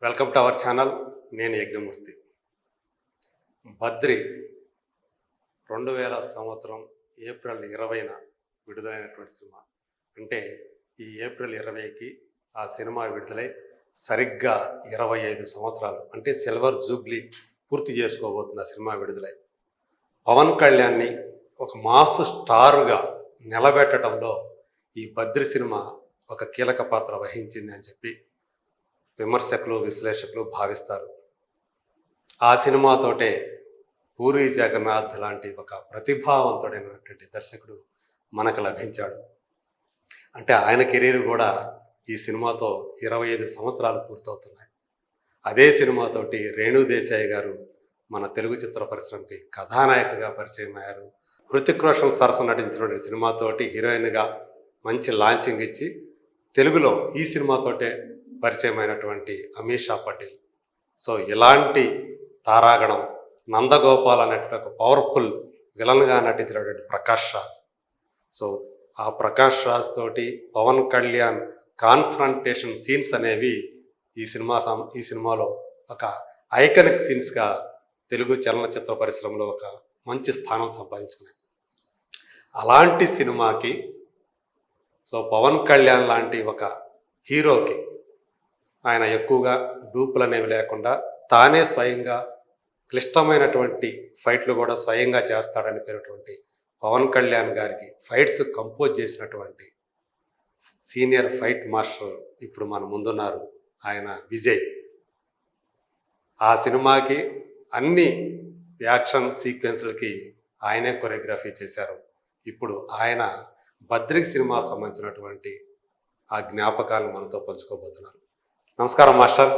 Welcome to our channel. నేను యజ్ఞమూర్తి. బద్రి 2000 సంవత్సరం April 20న విడుదలైనటువంటి సినిమా. అంటే ఈ ఏప్రిల్ 20కి ఆ సినిమా విడుదలై సరిగ్గా 25 సంవత్సరాలు, అంటే సిల్వర్ జూబ్లీ పూర్తి చేసుకోబోతుంది ఆ సినిమా విడుదలై. పవన్ కళ్యాణ్ని ఒక మాస్ స్టారుగా నిలబెట్టడంలో ఈ బద్రి సినిమా ఒక కీలక పాత్ర వహించింది అని చెప్పి విమర్శకులు, విశ్లేషకులు భావిస్తారు. ఆ సినిమాతోటే పూరి జగన్నాథ్ లాంటి ఒక ప్రతిభావంతుడైనటువంటి దర్శకుడు మనకు లభించాడు. అంటే ఆయన కెరీర్ కూడా ఈ సినిమాతో 25 సంవత్సరాలు పూర్తవుతున్నాయి. అదే సినిమాతోటి రేణు దేశాయ్ గారు మన తెలుగు చిత్ర పరిశ్రమకి కథానాయకగా పరిచయం అయ్యారు. హృతిక్ రోషన్ సరసన నటించినటువంటి సినిమాతోటి హీరోయిన్గా మంచి లాంచింగ్ ఇచ్చి తెలుగులో ఈ సినిమాతోటే పరిచయం అయినటువంటి అమీషా పటేల్. సో ఇలాంటి తారాగణం నందగోపాల్ అనేటువంటి ఒక పవర్ఫుల్ విలన్గా నటించినటువంటి ప్రకాష్ రాజ్. సో ఆ ప్రకాష్ రాజ్ తోటి పవన్ కళ్యాణ్ కాన్ఫ్రంటేషన్ సీన్స్ అనేవి ఈ సినిమాలో ఒక ఐకానిక్ సీన్స్గా తెలుగు చలనచిత్ర పరిశ్రమలో ఒక మంచి స్థానం సంపాదించుకున్నాయి. అలాంటి సినిమాకి సో పవన్ కళ్యాణ్ లాంటి ఒక హీరోకి ఆయన ఎక్కువగా డూపులు అనేవి లేకుండా తానే స్వయంగా క్లిష్టమైనటువంటి ఫైట్లు కూడా స్వయంగా చేస్తాడని పేరుటువంటి పవన్ కళ్యాణ్ గారికి ఫైట్స్ కంపోజ్ చేసినటువంటి సీనియర్ ఫైట్ మాస్టర్ ఇప్పుడు మన ముందున్నారు, ఆయన విజయ్. ఆ సినిమాకి అన్ని యాక్షన్ సీక్వెన్స్లకి ఆయనే కొరియోగ్రఫీ చేశారు. ఇప్పుడు ఆయన బద్రి సినిమా సంబంధించినటువంటి ఆ జ్ఞాపకాలను మనతో పంచుకోబోతున్నారు. నమస్కారం మాస్టర్.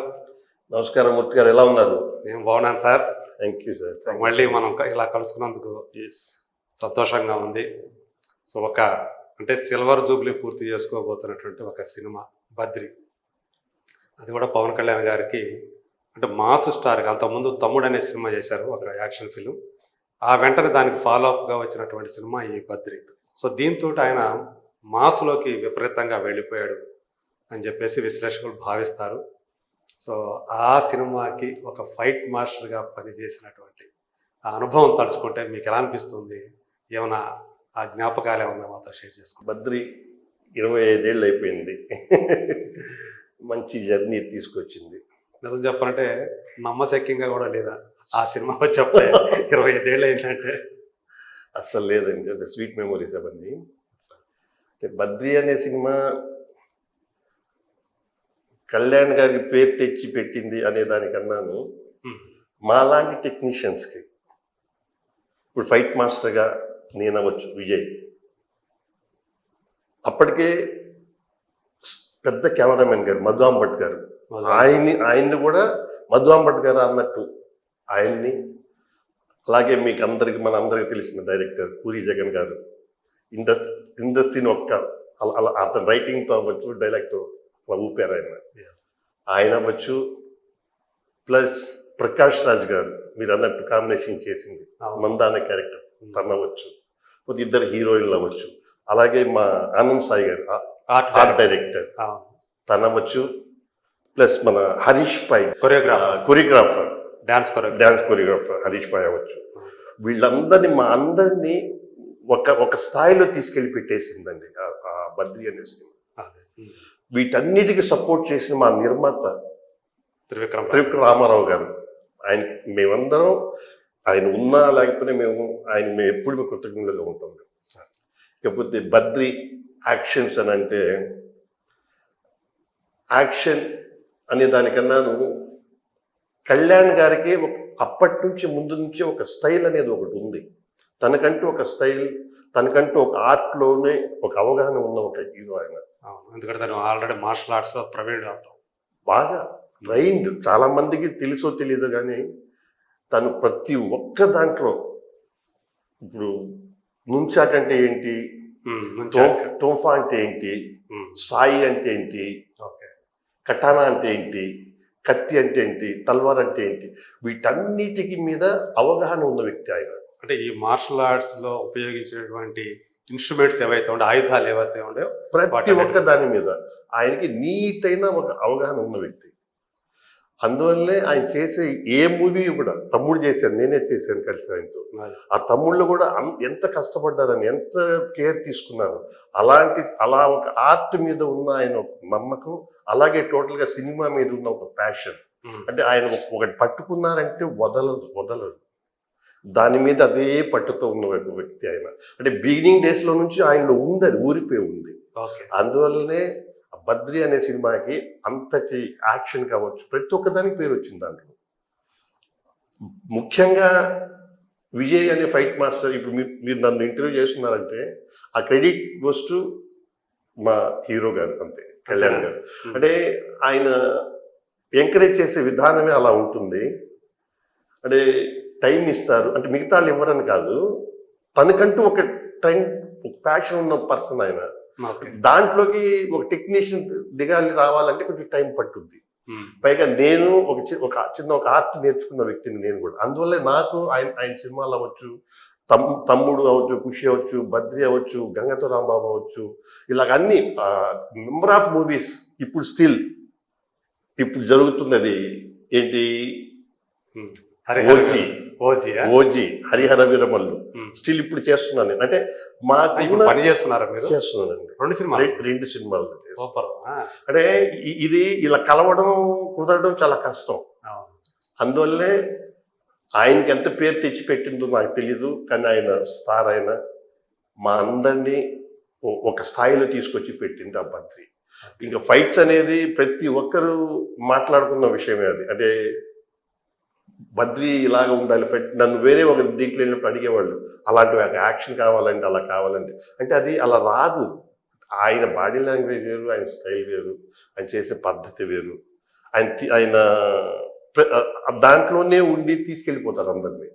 నమస్కారం మూర్తి గారు, ఎలా ఉన్నారు? నేను బాగున్నాను సార్. Thank you sir. మళ్ళీ మనం ఇలా కలుసుకున్నందుకు సంతోషంగా ఉంది. సో అంటే సిల్వర్ జూబ్లీ పూర్తి చేసుకోబోతున్నటువంటి ఒక సినిమా బద్రి, అది కూడా పవన్ కళ్యాణ్ గారికి అంటే మాస్ స్టార్గా. అంతకుముందు తమ్ముడు అనే సినిమా చేశారు, ఒక యాక్షన్ ఫిలిం. ఆ వెంటనే దానికి ఫాలోఅప్గా వచ్చినటువంటి సినిమా ఈ బద్రి. సో దీంతో ఆయన మాస్లోకి విపరీతంగా వెళ్ళిపోయాడు అని చెప్పేసి విశ్లేషకులు భావిస్తారు. సో ఆ సినిమాకి ఒక ఫైట్ మాస్టర్గా పనిచేసినటువంటి ఆ అనుభవం తలుచుకుంటే మీకు ఎలా అనిపిస్తుంది? ఏమైనా ఆ జ్ఞాపకాలు ఏమన్నా మాతో షేర్ చేసుకోండి. బద్రి 25 ఏళ్ళు అయిపోయింది. మంచి జర్నీ తీసుకొచ్చింది. నిజం చెప్పాలంటే నమ్మశక్యంగా కూడా లేదా ఆ సినిమా చెప్తే 25 ఏళ్ళు అయిందంటే. అస్సలు లేదండి, అంటే స్వీట్ మెమొరీస్ అవన్నీ. బద్రి అనే సినిమా కళ్యాణ్ గారికి పేరు తెచ్చి పెట్టింది అనే దానికన్నాను మాలాంటి టెక్నీషియన్స్కి. ఇప్పుడు ఫైట్ మాస్టర్గా నేను అవ్వచ్చు విజయ్, అప్పటికే పెద్ద కెమెరామెన్ గారు మధు అంబట్ గారు, ఆయన్ని కూడా మధు అంబట్ గారు అన్నట్టు ఆయన్ని, అలాగే మీకు అందరికి మన అందరికి తెలిసిన డైరెక్టర్ పూరి జగన్ గారు, ఇండస్ట్రీని అలా అతను రైటింగ్తో అవ్వచ్చు, డైలాగ్తో ఊపారు ఆయన అవ్వచ్చు. ప్లస్ ప్రకాష్ రాజ్ గారు మీరు అన్నట్టు కాంబినేషన్ చేసింది మందాన క్యారెక్టర్ తనవచ్చు, ఇద్దరు హీరోయిన్లు అవ్వచ్చు. అలాగే మా ఆనంద్ సాయి గారు ఆర్ట్ డైరెక్టర్ తనవచ్చు. ప్లస్ మన హరీష్ పాయ్ కొరియోగ్రాఫర్, డాన్స్ కొరియోగ్రాఫర్ హరీష్ పాయ్ అవ్వచ్చు. వీళ్ళందరినీ మా అందరినీ ఒక స్థాయిలో తీసుకెళ్ళి పెట్టేసిందండి ఆ బద్రి అనే సినిమా. వీటన్నిటికీ సపోర్ట్ చేసిన మా నిర్మాత త్రివిక్రమ్ రామారావు గారు, మేమందరం ఆయన ఉన్నా లేకపోతే మేము ఎప్పుడు కృతజ్ఞతగా ఉంటాం. కాకపోతే బద్రి యాక్షన్స్ అని అంటే, యాక్షన్ అనే దానికన్నాను కళ్యాణ్ గారికి అప్పటి నుంచి ముందు నుంచి ఒక స్టైల్ అనేది ఒకటి ఉంది. తనకంటూ ఒక స్టైల్, తనకంటూ ఒక ఆర్ట్లోనే ఒక అవగాహన ఉన్న ఒక హీరో ఆయన. ఎందుకంటే తను ఆల్రెడీ మార్షల్ ఆర్ట్స్లో ప్రవీణ్ అవటం, బాగా ట్రైన్డ్. చాలా మందికి తెలుసో తెలియదు కానీ తను ప్రతి ఒక్క దాంట్లో, ఇప్పుడు నుంచాక్ అంటే ఏంటి, టోఫా అంటే ఏంటి, సాయి అంటే ఏంటి, కటానా అంటే ఏంటి, కత్తి అంటే ఏంటి, తల్వార్ అంటే ఏంటి, వీటన్నిటికి మీద అవగాహన ఉన్న వ్యక్తి ఆయన. అంటే ఈ మార్షల్ ఆర్ట్స్లో ఉపయోగించినటువంటి ఇన్స్ట్రుమెంట్స్ ఏవైతే ఉండే, ఆయుధాలు ఏవైతే ఉండేవో ప్రతి ఒక్క దాని మీద ఆయనకి నీట్ అయిన ఒక అవగాహన ఉన్న వ్యక్తి. అందువల్లనే ఆయన చేసే ఏ మూవీ కూడా, తమ్ముడు చేశాను, నేనే చేశాను కలిసి ఆయనతో. ఆ తమ్ముళ్ళు కూడా ఎంత కష్టపడ్డారని, ఎంత కేర్ తీసుకున్నారు. అలా ఒక ఆర్ట్ మీద ఉన్న ఆయన ఒక నమ్మకం, అలాగే టోటల్గా సినిమా మీద ఉన్న ఒక ప్యాషన్. అంటే ఆయన ఒకటి పట్టుకున్నారంటే వదలరు. దాని మీద అదే పట్టుతో ఉన్న ఒక వ్యక్తి ఆయన. అంటే బిగినింగ్ డేస్ లో నుంచి ఆయనలో ఉంది, అది ఊరిపోయి ఉంది. అందువల్లనే బద్రి అనే సినిమాకి అంతటి యాక్షన్ కావచ్చు, ప్రతి ఒక్కదానికి పేరు వచ్చింది దాంట్లో. ముఖ్యంగా విజయ్ అనే ఫైట్ మాస్టర్, ఇప్పుడు మీరు నన్ను ఇంటర్వ్యూ చేస్తున్నారంటే ఆ క్రెడిట్ గోస్ టు మా హీరో గారు, అంతే, కళ్యాణ్ గారు. అంటే ఆయన ఎంకరేజ్ చేసే విధానమే అలా ఉంటుంది. అంటే టైం ఇస్తారు, అంటే మిగతా వాళ్ళు ఇవ్వరని కాదు, తనకంటూ ఒక ట్రెండ్, ఒక ప్యాషన్ ఉన్న పర్సన్ ఆయన. దాంట్లోకి ఒక టెక్నీషియన్ దిగాలి, రావాలంటే కొంచెం టైం పట్టుద్ది. పైగా నేను ఒక చిన్న ఆర్ట్ నేర్చుకున్న వ్యక్తిని నేను కూడా. అందువల్ల నాకు ఆయన సినిమాలు అవ్వచ్చు, తమ్ముడు అవ్వచ్చు, ఖుషి అవ్వచ్చు, బద్రి అవ్వచ్చు, గంగతో రాంబాబు అవ్వచ్చు, ఇలాగ అన్ని నెంబర్ ఆఫ్ మూవీస్ ఇప్పుడు జరుగుతున్నది ఏంటి, ఓజీ, హరిహర వీరమల్లు స్టిల్ ఇప్పుడు చేస్తున్నాను నేను. అంటే పని చేస్తున్నారా మీరు? చేస్తున్నానండి, రెండు సినిమాలు. సూపర్. అంటే ఇది ఇలా కలవడం, కుదరడం చాలా కష్టం. అందువల్లనే ఆయనకి ఎంత పేరు తెచ్చిపెట్టిందో నాకు తెలీదు, కానీ ఆయన స్టార్, ఆయన మా అందరినీ ఒక స్థాయిలో తీసుకొచ్చి పెట్టింది ఆ బద్రి. ఇంకా ఫైట్స్ అనేది ప్రతి ఒక్కరూ మాట్లాడుకున్న విషయమే అది. అంటే బద్రి ఇలాగ ఉండాలి ఫైట్, నన్ను వేరే ఒక దీంట్లో వెళ్ళినప్పుడు అడిగేవాళ్ళు, అలాంటి యాక్షన్ కావాలంటే, అలా కావాలంటే, అంటే అది అలా రాదు. ఆయన బాడీ లాంగ్వేజ్ వేరు, ఆయన స్టైల్ వేరు, ఆయన చేసే పద్ధతి వేరు, ఆయన దాంట్లోనే ఉండి తీసుకెళ్ళిపోతారు అందరినీ.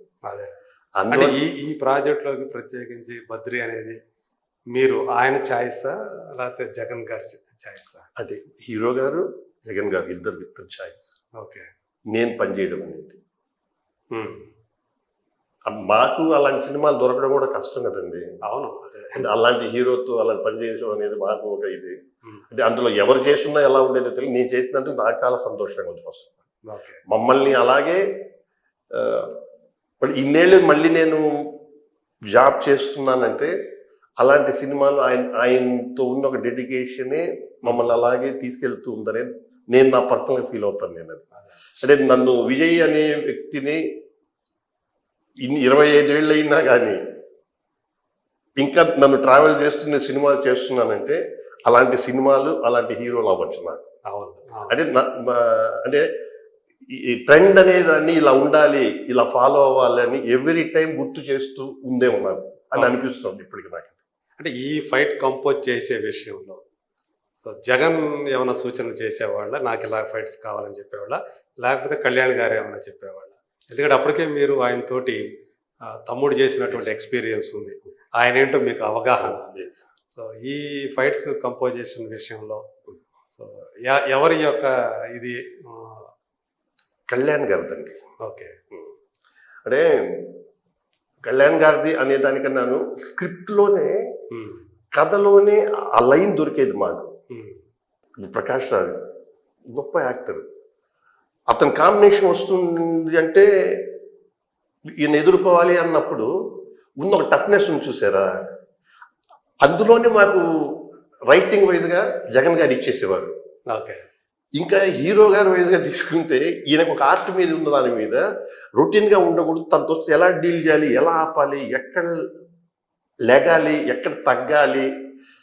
అంటే ఈ ప్రాజెక్ట్ లోకి ప్రత్యేకించి బద్రి అనేది మీరు ఆయన ఛాయిసా లేకపోతే జగన్ గారి ఛాయిసా? అంటే హీరో గారు, జగన్ గారు ఇద్దరు ఛాయిస్. ఓకే. నేను పనిచేయడం అనేది మాకు అలాంటి సినిమాలు దొరకడం కూడా కష్టం కదండి. అవును. అంటే అలాంటి హీరోతో అలాంటి పని చేయడం అనేది మాకు ఒక ఇది. అంటే అందులో ఎవరు చేస్తున్నా ఎలా ఉండేదో తెలియదు, నేను చేసినందుకు నాకు చాలా సంతోషంగా ఉంది. ఫస్ట్ మమ్మల్ని అలాగే ఇన్నేళ్ళు మళ్ళీ నేను జాబ్ చేస్తున్నానంటే అలాంటి సినిమాలు ఆయనతో ఉన్న ఒక డెడికేషనే మమ్మల్ని అలాగే తీసుకెళ్తూ ఉందనే నేను నా పర్సనల్గా ఫీల్ అవుతాను. నేను అది, అంటే నన్ను విజయ్ అనే వ్యక్తిని 25 ఏళ్ళు అయినా కానీ ఇంకా నన్ను ట్రావెల్ చేస్తున్న సినిమాలు చేస్తున్నానంటే అలాంటి సినిమాలు, అలాంటి హీరోలు అవ్వచ్చు నాకు. అంటే అంటే ఈ ట్రెండ్ అనేదాన్ని ఇలా ఉండాలి, ఇలా ఫాలో అవ్వాలి అని ఎవ్రీ టైం గుర్తు చేస్తూ ఉందే ఉన్నారు అని అనిపిస్తుంది ఇప్పటికి నాకు. అంటే ఈ ఫైట్ కంపోజ్ చేసే విషయంలో సో జగన్ ఏమైనా సూచనలు చేసేవాళ్ళ, నాకు ఇలా ఫైట్స్ కావాలని చెప్పేవాళ్ళ, లేకపోతే కళ్యాణ్ గారు ఏమైనా చెప్పేవాళ్ళ? ఎందుకంటే అప్పటికే మీరు ఆయనతోటి తమ్ముడు చేసినటువంటి ఎక్స్పీరియన్స్ ఉంది, ఆయన ఏంటో మీకు అవగాహన ఉంది. సో ఈ ఫైట్స్ కంపోజిషన్ విషయంలో సో ఎవరి యొక్క ఇది? కళ్యాణ్ గారిదండి. ఓకే. అంటే కళ్యాణ్ గారిది అనే దానికన్నాను స్క్రిప్ట్లోనే, కథలోనే ఆ లైన్ దొరికేది మాకు. ప్రకాష్ రాజ్ గొప్ప యాక్టర్, అతని కాంబినేషన్ వస్తుంది అంటే ఈయన ఎదుర్కోవాలి అన్నప్పుడు ఉన్న ఒక టఫ్నెస్ ఉంది చూసారా, అందులోనే మాకు రైటింగ్ వైజ్గా జగన్ గారు ఇచ్చేసేవారు. ఓకే. ఇంకా హీరో గారి వైజ్గా తీసుకుంటే ఈయనకు ఒక ఆర్ట్ మీద ఉన్న దాని మీద రొటీన్గా ఉండకూడదు, తనతో వస్తే ఎలా డీల్ చేయాలి, ఎలా ఆపాలి, ఎక్కడ లెగాలి, ఎక్కడ తగ్గాలి,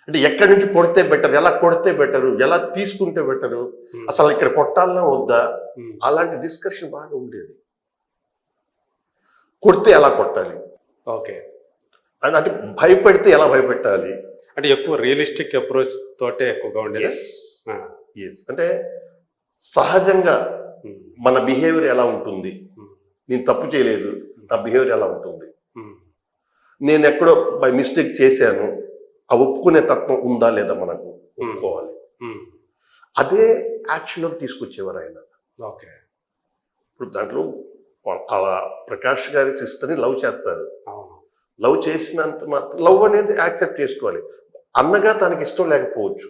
అంటే ఎక్కడి నుంచి కొడితే బెటర్, ఎలా కొడితే బెటరు, ఎలా తీసుకుంటే బెటరు, అసలు ఇక్కడ కొట్టాలన్నా వద్దా, అలాంటి డిస్కషన్ బాగా ఉండేది. కొడితే ఎలా కొట్టాలి, ఓకే, అంటే భయపెడితే ఎలా భయపెట్టాలి, అంటే ఎక్కువ రియలిస్టిక్ అప్రోచ్ తోటే ఎక్కువగా ఉండేది. అంటే సహజంగా మన బిహేవియర్ ఎలా ఉంటుంది, నేను తప్పు చేయలేదు, నా బిహేవియర్ ఎలా ఉంటుంది, నేను ఎక్కడో బై మిస్టేక్ చేశాను, ఆ ఒప్పుకునే తత్వం ఉందా లేదా మనకు ఒప్పుకోవాలి. అదే యాక్షన్లోకి తీసుకొచ్చేవారు ఆయన. ఓకే. ఇప్పుడు దాంట్లో అలా ప్రకాష్ గారి సిస్టర్ని లవ్ చేస్తారు, లవ్ చేసినంత మాత్రం లవ్ అనేది యాక్సెప్ట్ చేసుకోవాలి. అన్నగా తనకి ఇష్టం లేకపోవచ్చు.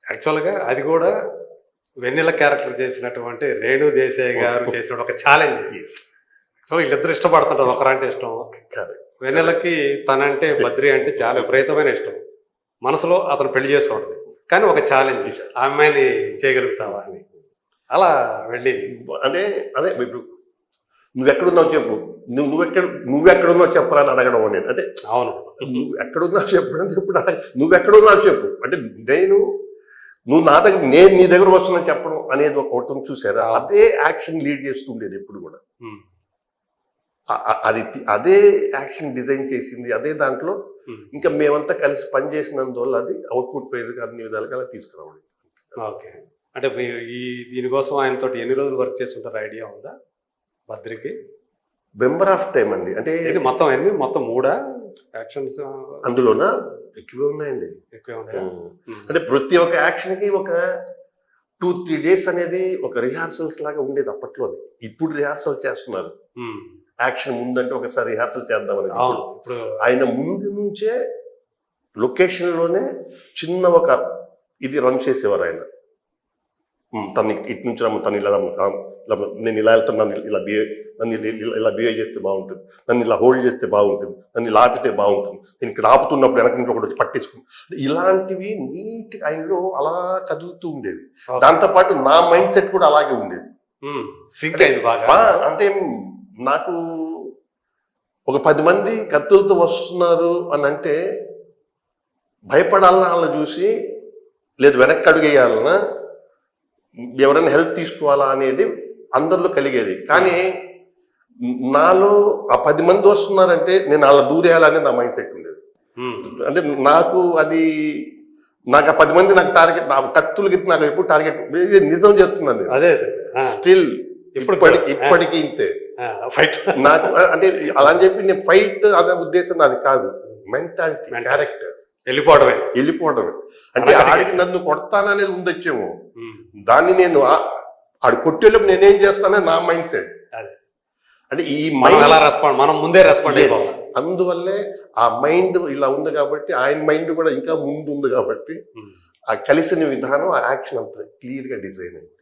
యాక్చువల్గా అది కూడా వెన్నెల క్యారెక్టర్ చేసినటువంటి రేణు దేశాయ్ గారు చేసిన ఒక ఛాలెంజ్. సో వీళ్ళిద్దరు ఇష్టపడుతుంటారు, ఒకరంటే ఇష్టం. వెన్నెలకి తనంటే బద్రి అంటే చాలా విపరీతమైన ఇష్టం. మనసులో అతను పెళ్లి చేసుకోవడం, కానీ ఒక ఛాలెంజ్, ఆ అమ్మాయిని చేయగలుగుతావా అని. అలా వెళ్ళి అంటే అదే ఇప్పుడు నువ్వెక్కడున్నావు చెప్పు, నువ్వెక్కడున్నావు చెప్పరా అని అడగడం అనేది. అంటే అవును, నువ్వు ఎక్కడున్నావు చెప్పు అంటే ఇప్పుడు నువ్వెక్కడున్నావు చెప్పు అంటే నువ్వు నా దగ్గర, నేను నీ దగ్గర వస్తున్నా చెప్పడం అనేది ఒకటి చూసారా, అదే యాక్షన్ లీడ్ చేస్తుండేది ఎప్పుడు కూడా. అది అదే యాక్షన్ డిజైన్ చేసింది, అదే దాంట్లో ఇంకా మేమంతా కలిసి పనిచేసినందువల్ల అది అవుట్పుట్ పేరు అన్ని విధాలుగా అలా తీసుకురావడం. ఓకే, అంటే దీనికోసం ఆయనతో ఎన్ని రోజులు వర్క్ చేస్తుంటారు ఐడియా ఉందా బద్రికి? మెంబర్ ఆఫ్ టైం అండి. అంటే మొత్తం 3 యాక్షన్స్ అందులోన ఎక్కువ ఉన్నాయండి. అంటే ప్రతి ఒక్క యాక్షన్ కి ఒక 2-3 డేస్ అనేది ఒక రిహార్సల్స్ లాగా ఉండేది అప్పట్లోనే. ఇప్పుడు రిహార్సల్ చేస్తున్నారు. యాక్షన్ ముందంటే ఒకసారి రిహార్సల్ చేద్దామని. ఆయన ముందు నుంచే లొకేషన్ లోనే చిన్న ఒక ఇది రన్ చేసేవారు ఆయన. తను ఇటు నుంచి తను ఇలా నేను ఇలా వెళ్తాను, నన్ను ఇలా బిహేవ్ చేస్తే బాగుంటుంది, నన్ను ఇలా హోల్డ్ చేస్తే బాగుంటుంది, నన్ను ఇలా ఆపితే బాగుంటుంది, నేను ఇక్కడ ఆపుతున్నప్పుడు వెనక నుంచి ఒకటి పట్టేసుకుని, ఇలాంటివి నీట్ ఆయనలో అలా చదువుతూ ఉండేది. దాంతోపాటు నా మైండ్ సెట్ కూడా అలాగే ఉండేది. అంటే నాకు ఒక 10 మంది కత్తులతో వస్తున్నారు అని అంటే భయపడాలన్నా వాళ్ళని చూసి, లేదు వెనక్కి అడుగేయాలన్నా, ఎవరైనా హెల్ప్ తీసుకోవాలా అనేది అందరిలో కలిగేది. కానీ నాలో ఆ 10 మంది వస్తున్నారంటే నేను వాళ్ళ దూరేయాలనేది నా మైండ్ సెట్ ఉండేది. అంటే నాకు ఆ 10 మంది నాకు టార్గెట్, నా కత్తులు గిత్తి నాకు ఎప్పుడు టార్గెట్. నిజం చెప్తున్నాను, స్టిల్ ఇప్పటికీ ఇంతే నాకు. అంటే అలా అని చెప్పి నేను ఫైట్ అనే ఉద్దేశం నాది కాదు. మెంటాలిటీ, క్యారెక్టర్, వెళ్ళిపోవడమే. అంటే ఆడికి నన్ను కొడతాననేది ఉండొచ్చేమో, దాన్ని నేను ఆడు కొట్టేలోపు నేనేం చేస్తానని నా మైండ్ సెట్. అంటే ఈ మనం ముందే రెస్పాండ్ అయిపోవాలి. అందువల్లే ఆ మైండ్ ఇలా ఉంది కాబట్టి ఆయన మైండ్ కూడా ఇంకా ముందు ఉంది కాబట్టి ఆ కలిసిన విధానం, ఆ యాక్షన్ అంత క్లియర్ గా డిజైన్ అయింది.